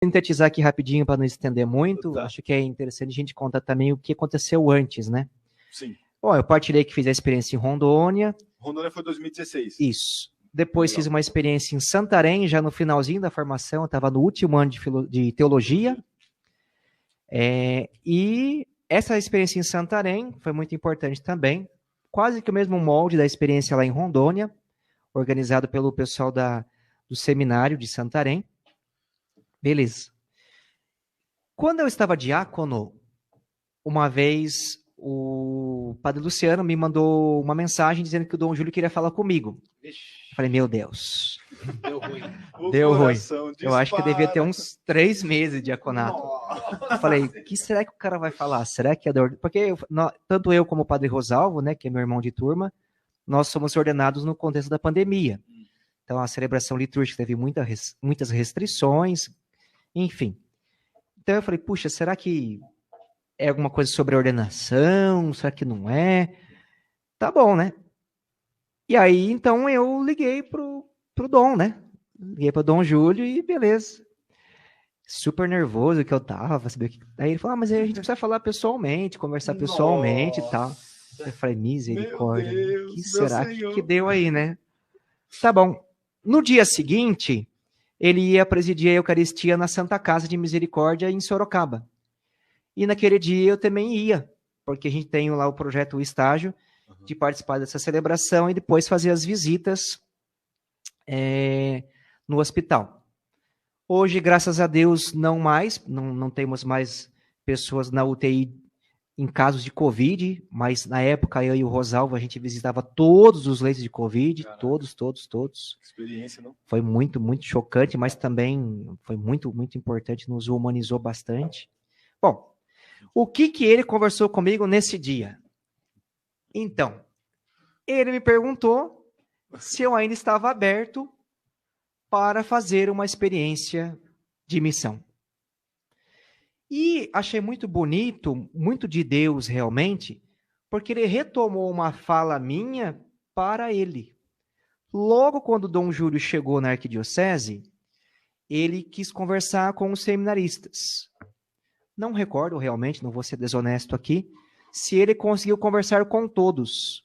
Sintetizar aqui rapidinho para não estender muito, Tá. acho que é interessante a gente contar também o que aconteceu antes, né? Sim. Bom, eu partilhei que fiz a experiência em Rondônia. Rondônia foi 2016. Isso. Depois Legal. fiz uma experiência em Santarém, já no finalzinho da formação, eu estava no último ano de teologia. E essa experiência em Santarém foi muito importante também, quase que o mesmo molde da experiência lá em Rondônia, organizado pelo pessoal do seminário de Santarém. Beleza. Quando eu estava diácono, uma vez o padre Luciano me mandou uma mensagem dizendo que o Dom Júlio queria falar comigo. Eu falei, meu Deus. Deu ruim. Deu ruim. Dispara. Eu acho que eu devia ter uns 3 meses de diaconato. Eu falei, o que será que o cara vai falar? Será que é da ordem? Porque tanto eu como o padre Rosalvo, né, que é meu irmão de turma, nós somos ordenados no contexto da pandemia. Então a celebração litúrgica teve muitas restrições, enfim. Então eu falei, puxa, será que é alguma coisa sobre ordenação? Será que não é? Tá bom, né? E aí, então, eu liguei pro Dom, né? Liguei pro Dom Júlio e beleza. Super nervoso que eu tava, saber que... Aí ele falou, mas aí a gente precisa falar pessoalmente, conversar pessoalmente e tal. Eu falei, misericórdia, Deus, que será Senhor. que deu aí, né? Tá bom. No dia seguinte, ele ia presidir a Eucaristia na Santa Casa de Misericórdia em Sorocaba. E naquele dia eu também ia, porque a gente tem lá o projeto O Estágio, de participar dessa celebração e depois fazer as visitas no hospital. Hoje, graças a Deus, não temos mais pessoas na UTI em casos de Covid, mas na época eu e o Rosalvo, a gente visitava todos os leitos de Covid, Caraca. todos. Experiência, não? Foi muito, muito chocante, mas também foi muito, muito importante, nos humanizou bastante. Bom, o que ele conversou comigo nesse dia? Então, ele me perguntou se eu ainda estava aberto para fazer uma experiência de missão. E achei muito bonito, muito de Deus realmente, porque ele retomou uma fala minha para ele. Logo quando Dom Júlio chegou na arquidiocese, ele quis conversar com os seminaristas. Não recordo realmente, não vou ser desonesto aqui, se ele conseguiu conversar com todos.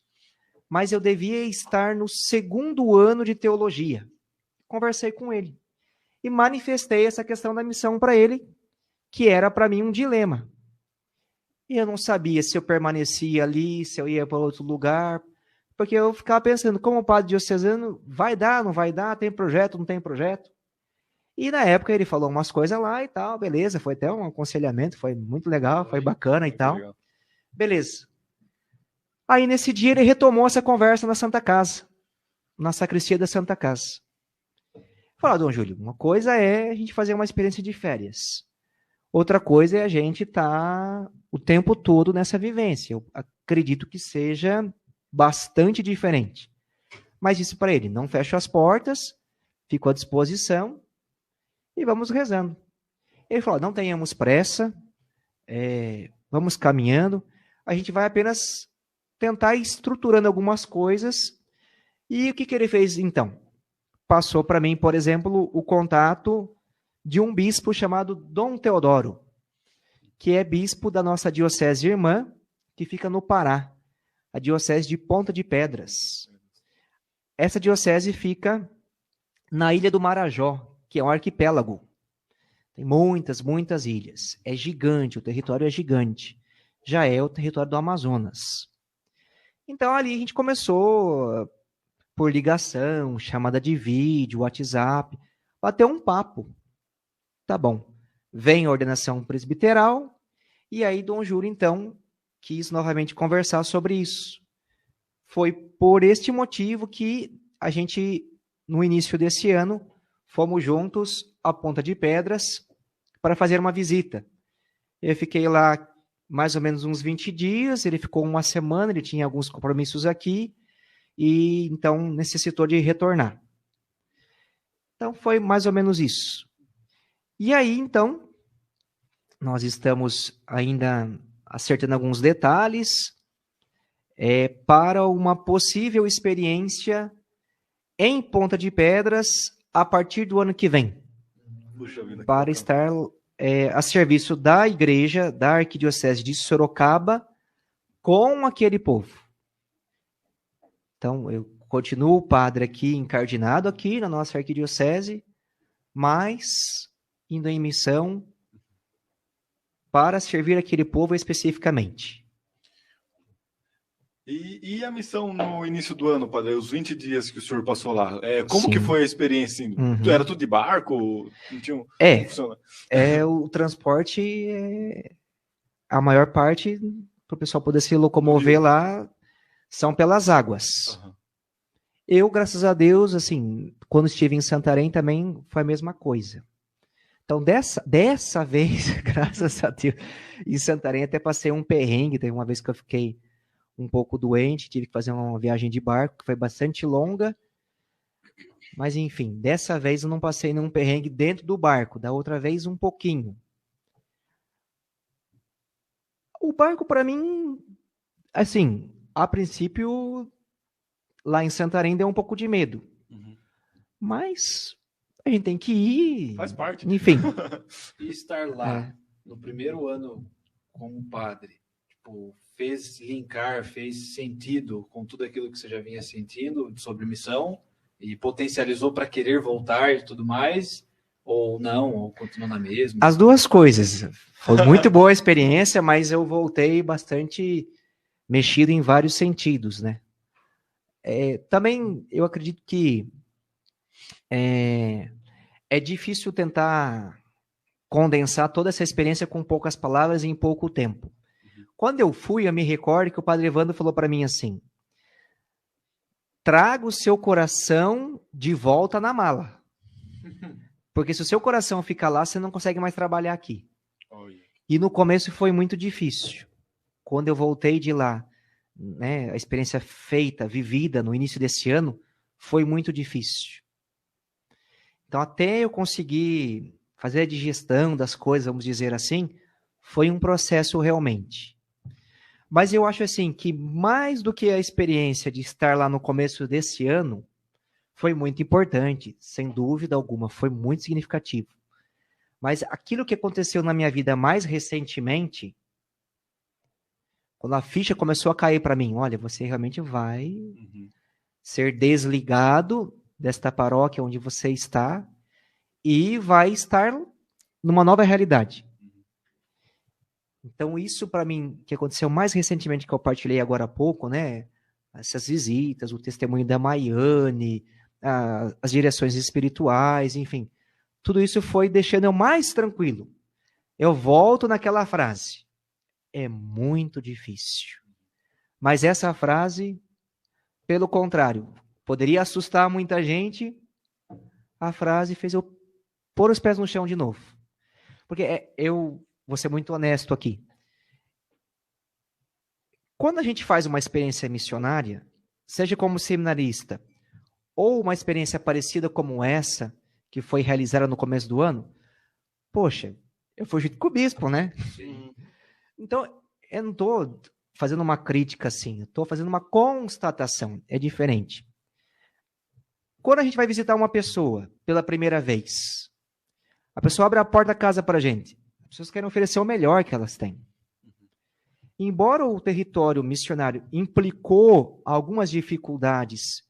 Mas eu devia estar no 2º ano de teologia. Conversei com ele. E manifestei essa questão da missão para ele, que era para mim um dilema. E eu não sabia se eu permanecia ali, se eu ia para outro lugar, porque eu ficava pensando, como padre diocesano, vai dar, não vai dar, tem projeto, não tem projeto? E na época ele falou umas coisas lá e tal, beleza, foi até um aconselhamento, foi muito legal, foi bacana e tal. Legal. Beleza. Aí nesse dia ele retomou essa conversa na Santa Casa, na sacristia da Santa Casa. Falou, Dom Júlio, uma coisa é a gente fazer uma experiência de férias. Outra coisa é a gente estar o tempo todo nessa vivência. Eu acredito que seja bastante diferente. Mas disse para ele, não fecho as portas, fico à disposição e vamos rezando. Ele falou, não tenhamos pressa, vamos caminhando, a gente vai apenas tentar ir estruturando algumas coisas. E o que ele fez então? Passou para mim, por exemplo, o contato de um bispo chamado Dom Teodoro, que é bispo da nossa diocese irmã, que fica no Pará, a diocese de Ponta de Pedras. Essa diocese fica na ilha do Marajó, que é um arquipélago. Tem muitas, muitas ilhas. É gigante, o território é gigante. Já é o território do Amazonas. Então ali a gente começou por ligação, chamada de vídeo, WhatsApp, bater um papo. Tá bom. Vem a ordenação presbiteral, e aí Dom Júlio, então, quis novamente conversar sobre isso. Foi por este motivo que a gente, no início desse ano, fomos juntos a Ponta de Pedras para fazer uma visita. Eu fiquei lá mais ou menos uns 20 dias, ele ficou uma semana, ele tinha alguns compromissos aqui, e então necessitou de retornar. Então foi mais ou menos isso. E aí, então, nós estamos ainda acertando alguns detalhes para uma possível experiência em Ponta de Pedras a partir do ano que vem. Puxa vida. que para bacana. estar a serviço da igreja, da Arquidiocese de Sorocaba, com aquele povo. Então, eu continuo padre aqui, encardinado aqui na nossa arquidiocese, mas indo em missão para servir aquele povo especificamente. E a missão no início do ano, padre? Os 20 dias que o senhor passou lá. Como que Sim. foi a experiência? Assim? Uhum. Era tudo de barco? Não tinha como funciona? O transporte, a maior parte, para o pessoal poder se locomover lá, são pelas águas. Aham. Eu, graças a Deus, assim, quando estive em Santarém também foi a mesma coisa. Então, dessa vez, graças a Deus, em Santarém até passei um perrengue. Teve uma vez que eu fiquei um pouco doente, tive que fazer uma viagem de barco, que foi bastante longa. Mas, enfim, dessa vez eu não passei nenhum perrengue dentro do barco. Da outra vez, um pouquinho. O barco, para mim, assim, a princípio, lá em Santarém deu um pouco de medo. Uhum. Mas a gente tem que ir. Faz parte. Enfim. E estar lá no primeiro ano como padre, tipo, fez sentido com tudo aquilo que você já vinha sentindo sobre missão e potencializou para querer voltar e tudo mais, ou não, ou continua na mesma? As duas coisas. Foi muito boa a experiência, mas eu voltei bastante mexido em vários sentidos, né? Também eu acredito que é difícil tentar condensar toda essa experiência com poucas palavras em pouco tempo. Quando eu fui, eu me recordo que o padre Evandro falou para mim assim: traga o seu coração de volta na mala. Porque se o seu coração ficar lá, você não consegue mais trabalhar aqui. E no começo foi muito difícil. Quando eu voltei de lá, né, a experiência feita, vivida no início desse ano, foi muito difícil. Então, até eu conseguir fazer a digestão das coisas, vamos dizer assim, foi um processo realmente. Mas eu acho assim que mais do que a experiência de estar lá no começo desse ano, foi muito importante, sem dúvida alguma, foi muito significativo. Mas aquilo que aconteceu na minha vida mais recentemente, quando a ficha começou a cair para mim, olha, você realmente vai ser desligado desta paróquia onde você está e vai estar numa nova realidade. Então, isso para mim, que aconteceu mais recentemente, que eu partilhei agora há pouco, né? Essas visitas, o testemunho da Maiane, as direções espirituais, enfim. Tudo isso foi deixando eu mais tranquilo. Eu volto naquela frase. É muito difícil. Mas essa frase, pelo contrário, poderia assustar muita gente. A frase fez eu pôr os pés no chão de novo. Porque eu vou ser muito honesto aqui. Quando a gente faz uma experiência missionária, seja como seminarista, ou uma experiência parecida como essa, que foi realizada no começo do ano, poxa, eu fui junto com o bispo, né? Sim. Então, eu não estou fazendo uma crítica assim, eu estou fazendo uma constatação, é diferente. Quando a gente vai visitar uma pessoa pela primeira vez, a pessoa abre a porta da casa para a gente, as pessoas querem oferecer o melhor que elas têm. Embora o território missionário implicou algumas dificuldades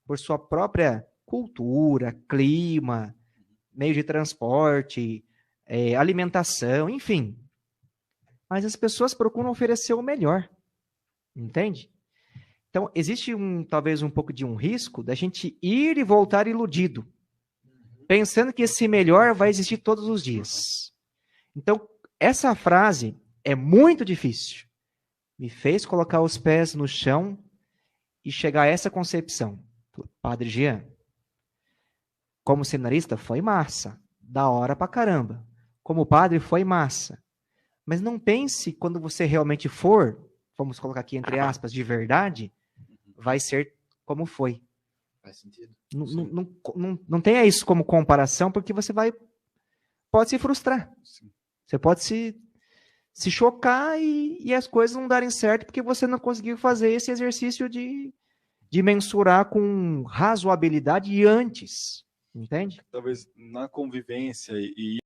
por sua própria cultura, clima, meio de transporte, alimentação, enfim. Mas as pessoas procuram oferecer o melhor, entende? Então, existe talvez um pouco de um risco da gente ir e voltar iludido, pensando que esse melhor vai existir todos os dias. Então, essa frase é muito difícil. Me fez colocar os pés no chão e chegar a essa concepção. Padre Jean, como seminarista, foi massa. Da hora pra caramba. Como padre, foi massa. Mas não pense, quando você realmente for, vamos colocar aqui entre aspas, de verdade, vai ser como foi. Faz sentido. Não tenha isso como comparação, porque você pode se frustrar. Sim. Você pode se chocar e as coisas não darem certo porque você não conseguiu fazer esse exercício de mensurar com razoabilidade antes, Entende? Talvez na convivência e